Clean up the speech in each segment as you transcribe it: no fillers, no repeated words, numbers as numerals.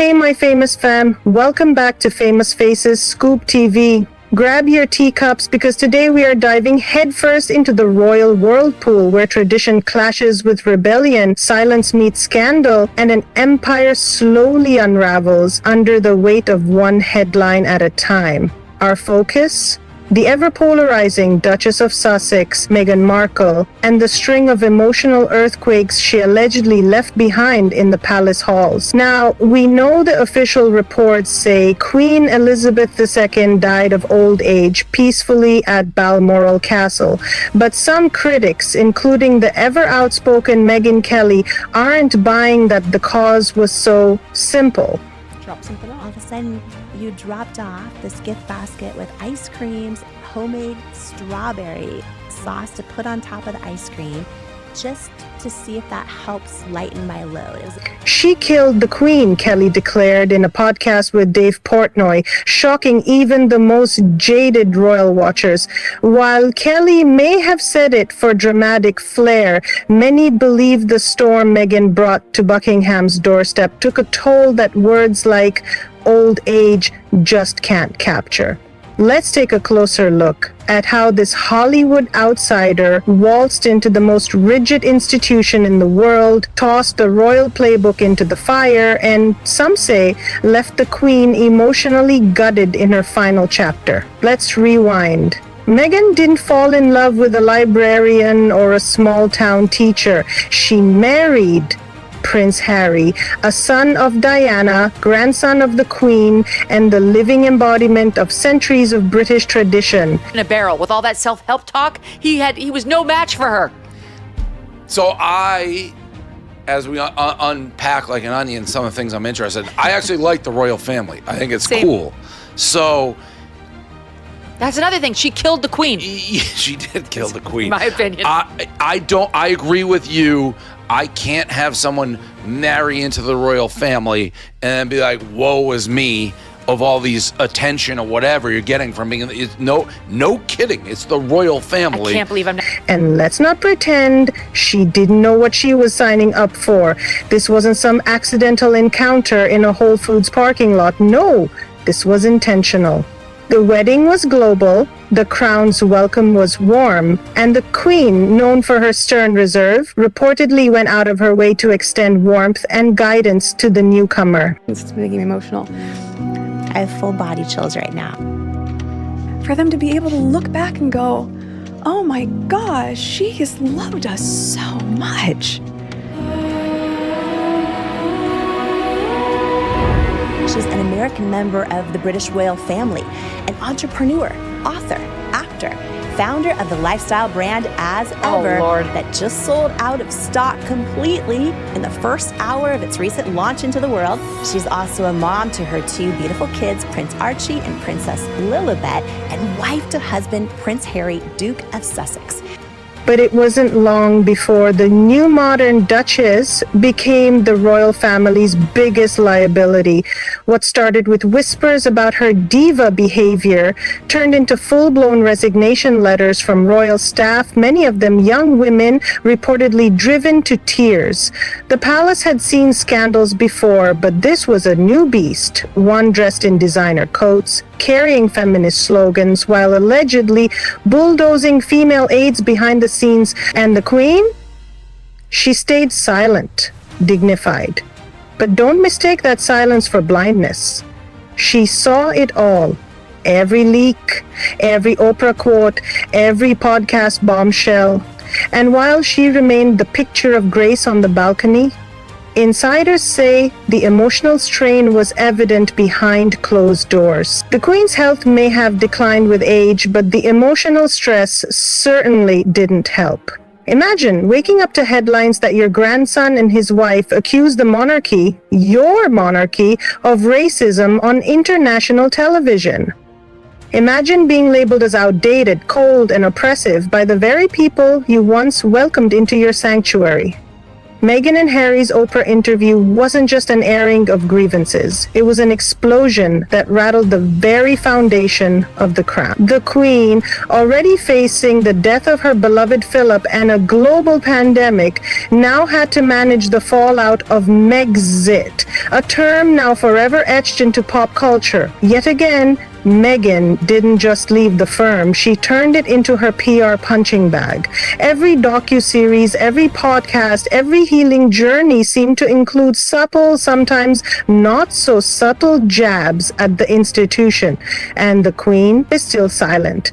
Hey, my famous fam. Welcome back to Famous Faces Scoop TV. Grab your teacups because today we are diving headfirst into the royal whirlpool where tradition clashes with rebellion, silence meets scandal, and an empire slowly unravels under the weight of one headline at a time. Our focus? The ever-polarizing Duchess of Sussex, Meghan Markle, and the string of emotional earthquakes she allegedly left behind in the palace halls. Now, we know the official reports say Queen Elizabeth II died of old age peacefully at Balmoral Castle, but some critics, including the ever-outspoken Megyn Kelly, aren't buying that the cause was so simple. Drop something off. All of a sudden, you dropped off this gift basket with ice creams, homemade strawberry sauce to put on top of the ice cream, just to see if that helps lighten my load. She killed the Queen, Kelly declared in a podcast with Dave Portnoy, shocking even the most jaded royal watchers. While Kelly may have said it for dramatic flair, many believe the storm Meghan brought to Buckingham's doorstep took a toll that words like old age just can't capture. Let's take a closer look at how this Hollywood outsider waltzed into the most rigid institution in the world, tossed the royal playbook into the fire, and some say left the Queen emotionally gutted in her final chapter. Let's rewind. Meghan didn't fall in love with a librarian or a small-town teacher. She married Prince Harry, a son of Diana, grandson of the Queen, and the living embodiment of centuries of British tradition. In a barrel with all that self-help talk, he was no match for her. So as we unpack like an onion some of the things I'm interested in, I actually like the royal family. I think it's cool. So that's another thing. She killed the Queen. She did kill the Queen. In my opinion. I agree with you. I can't have someone marry into the royal family and then be like, woe is me, of all these attention or whatever you're getting from being. No kidding. It's the royal family. I can't believe I'm not. And let's not pretend she didn't know what she was signing up for. This wasn't some accidental encounter in a Whole Foods parking lot. No, this was intentional. The wedding was global, the crown's welcome was warm, and the Queen, known for her stern reserve, reportedly went out of her way to extend warmth and guidance to the newcomer. It's making me emotional. I have full body chills right now. For them to be able to look back and go, oh my gosh, she has loved us so much. She's an American member of the British royal family, an entrepreneur, author, actor, founder of the lifestyle brand As Ever that just sold out of stock completely in the first hour of its recent launch into the world. She's also a mom to her two beautiful kids, Prince Archie and Princess Lilibet, and wife to husband Prince Harry, Duke of Sussex. But it wasn't long before the new modern Duchess became the royal family's biggest liability. What started with whispers about her diva behavior turned into full-blown resignation letters from royal staff, many of them young women reportedly driven to tears. The palace had seen scandals before, but this was a new beast, one dressed in designer coats, carrying feminist slogans while allegedly bulldozing female aides behind the scenes. And the Queen? She stayed silent, dignified. But don't mistake that silence for blindness. She saw it all. Every leak, every Oprah quote, every podcast bombshell. And while she remained the picture of grace on the balcony, insiders say the emotional strain was evident behind closed doors. The Queen's health may have declined with age, but the emotional stress certainly didn't help. Imagine waking up to headlines that your grandson and his wife accuse the monarchy, your monarchy, of racism on international television. Imagine being labeled as outdated, cold, and oppressive by the very people you once welcomed into your sanctuary. Meghan and Harry's Oprah interview wasn't just an airing of grievances. It was an explosion that rattled the very foundation of the crown. The Queen, already facing the death of her beloved Philip and a global pandemic, now had to manage the fallout of Megxit, a term now forever etched into pop culture. Yet again, Meghan didn't just leave the firm, she turned it into her PR punching bag. Every docuseries, every podcast, every healing journey seemed to include subtle, sometimes not so subtle jabs at the institution. And the Queen is still silent.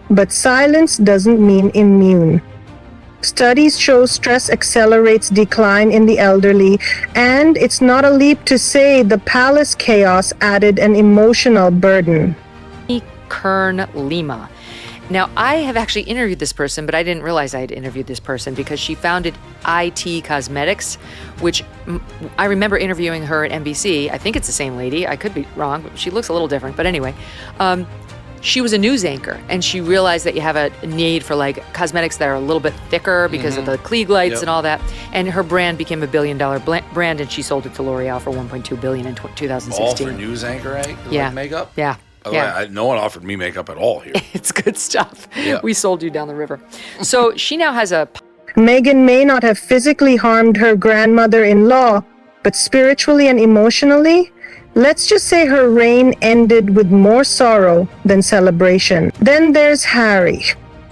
But silence doesn't mean immune. Studies show stress accelerates decline in the elderly, and it's not a leap to say the palace chaos added an emotional burden. Kern Lima. Now, I have actually interviewed this person, but I didn't realize I had interviewed this person because she founded IT Cosmetics, which I remember interviewing her at NBC. I think it's the same lady. I could be wrong, but she looks a little different. But anyway, she was a news anchor, and she realized that you have a need for like cosmetics that are a little bit thicker because of the Klieg lights and all that. And her brand became $1 billion brand, and she sold it to L'Oreal for $1.2 billion in 2016. All for news anchor, right? Yeah. Like makeup? Yeah. By the way, no one offered me makeup at all here. It's good stuff. Yeah. We sold you down the river. So she now has a... Meghan may not have physically harmed her grandmother-in-law, but spiritually and emotionally, let's just say her reign ended with more sorrow than celebration. Then there's Harry.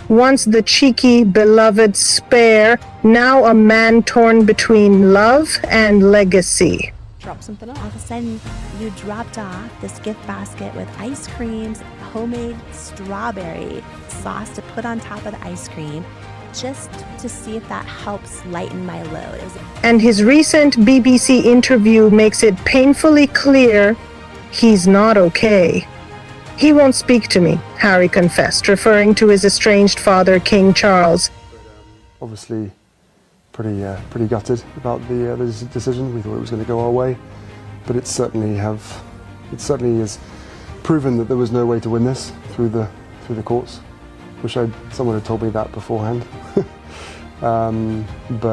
Once the cheeky, beloved spare, now a man torn between love and legacy. Drop something off. All of a sudden, you dropped off this gift basket with ice creams, homemade strawberry sauce to put on top of the ice cream, just to see if that helps lighten my load. And his recent BBC interview makes it painfully clear he's not okay. He won't speak to me, Harry confessed, referring to his estranged father, King Charles. Obviously, pretty gutted about the decision. We thought it was going to go our way, but it certainly has proven that there was no way to win this through the courts. Wish someone had told me that beforehand. The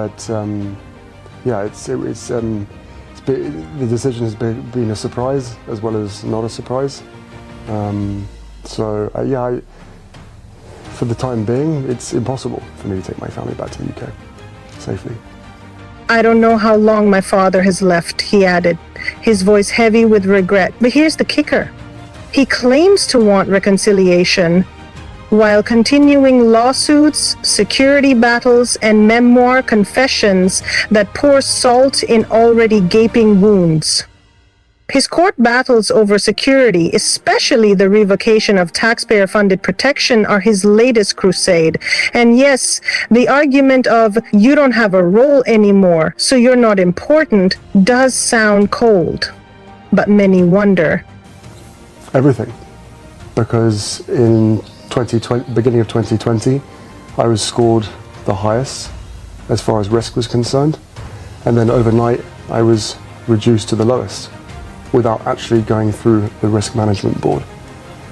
decision has been a surprise as well as not a surprise. For the time being, it's impossible for me to take my family back to the UK safely. I don't know how long my father has left, he added, his voice heavy with regret. But here's the kicker. He claims to want reconciliation, while continuing lawsuits, security battles, and memoir confessions that pour salt in already gaping wounds. His court battles over security, especially the revocation of taxpayer-funded protection, are his latest crusade. And yes, the argument of you don't have a role anymore, so you're not important, does sound cold. But many wonder. Everything. Because in beginning of 2020, I was scored the highest as far as risk was concerned, and then overnight I was reduced to the lowest without actually going through the risk management board.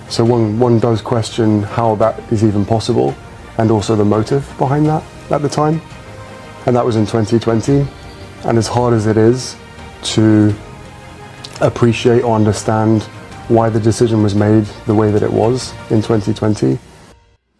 So one does question how that is even possible, and also the motive behind that at the time. And that was in 2020, and as hard as it is to appreciate or understand why the decision was made the way that it was in 2020.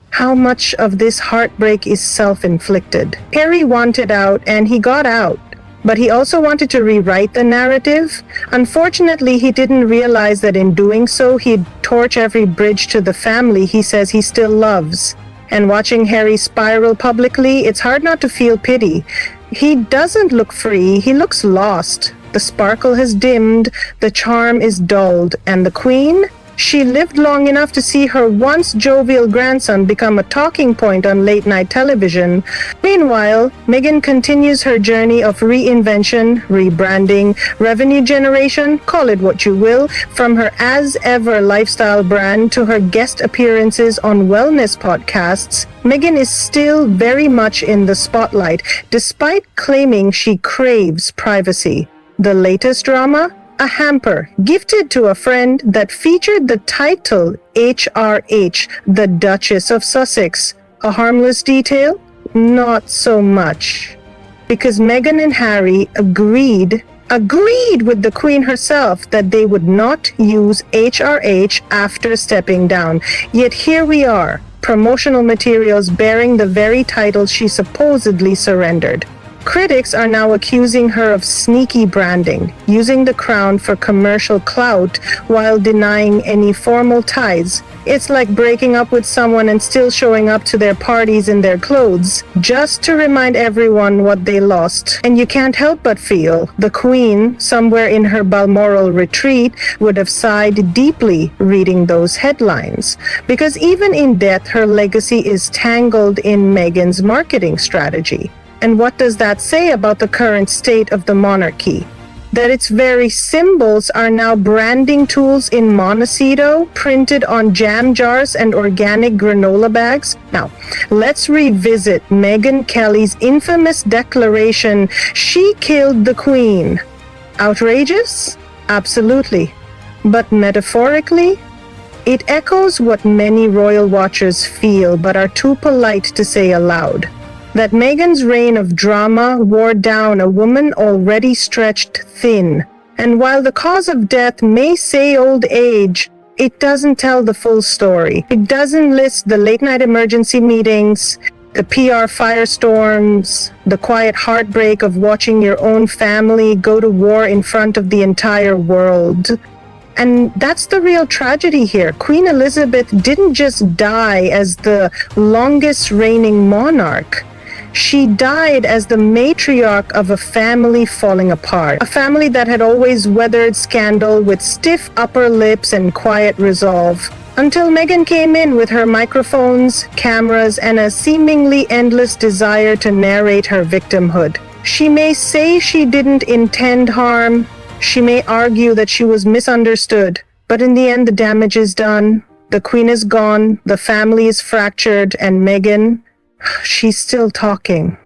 How much of this heartbreak is self-inflicted? Harry wanted out, and he got out. But he also wanted to rewrite the narrative. Unfortunately, he didn't realize that in doing so, he'd torch every bridge to the family he says he still loves. And watching Harry spiral publicly, it's hard not to feel pity. He doesn't look free, he looks lost. The sparkle has dimmed, the charm is dulled, and the Queen? She lived long enough to see her once jovial grandson become a talking point on late-night television. Meanwhile, Meghan continues her journey of reinvention, rebranding, revenue generation, call it what you will, from her as-ever lifestyle brand to her guest appearances on wellness podcasts. Meghan is still very much in the spotlight, despite claiming she craves privacy. The latest drama? A hamper gifted to a friend that featured the title HRH, the Duchess of Sussex. A harmless detail? Not so much. because Meghan and Harry agreed with the Queen herself that they would not use HRH after stepping down. Yet here we are, promotional materials bearing the very title she supposedly surrendered. Critics are now accusing her of sneaky branding, using the crown for commercial clout while denying any formal ties. It's like breaking up with someone and still showing up to their parties in their clothes, just to remind everyone what they lost. And you can't help but feel the Queen, somewhere in her Balmoral retreat, would have sighed deeply reading those headlines. Because even in death, her legacy is tangled in Meghan's marketing strategy. And what does that say about the current state of the monarchy? That its very symbols are now branding tools in Montecito, printed on jam jars and organic granola bags. Now, let's revisit Meghan Kelly's infamous declaration, "She killed the Queen." Outrageous? Absolutely. But metaphorically, it echoes what many royal watchers feel but are too polite to say aloud. That Meghan's reign of drama wore down a woman already stretched thin. And while the cause of death may say old age, it doesn't tell the full story. It doesn't list the late-night emergency meetings, the PR firestorms, the quiet heartbreak of watching your own family go to war in front of the entire world. And that's the real tragedy here. Queen Elizabeth didn't just die as the longest reigning monarch. She died as the matriarch of a family falling apart. A family that had always weathered scandal with stiff upper lips and quiet resolve. Until Meghan came in with her microphones, cameras, and a seemingly endless desire to narrate her victimhood. She may say she didn't intend harm. She may argue that she was misunderstood. But in the end, the damage is done. The Queen is gone. The family is fractured. And Meghan, she's still talking.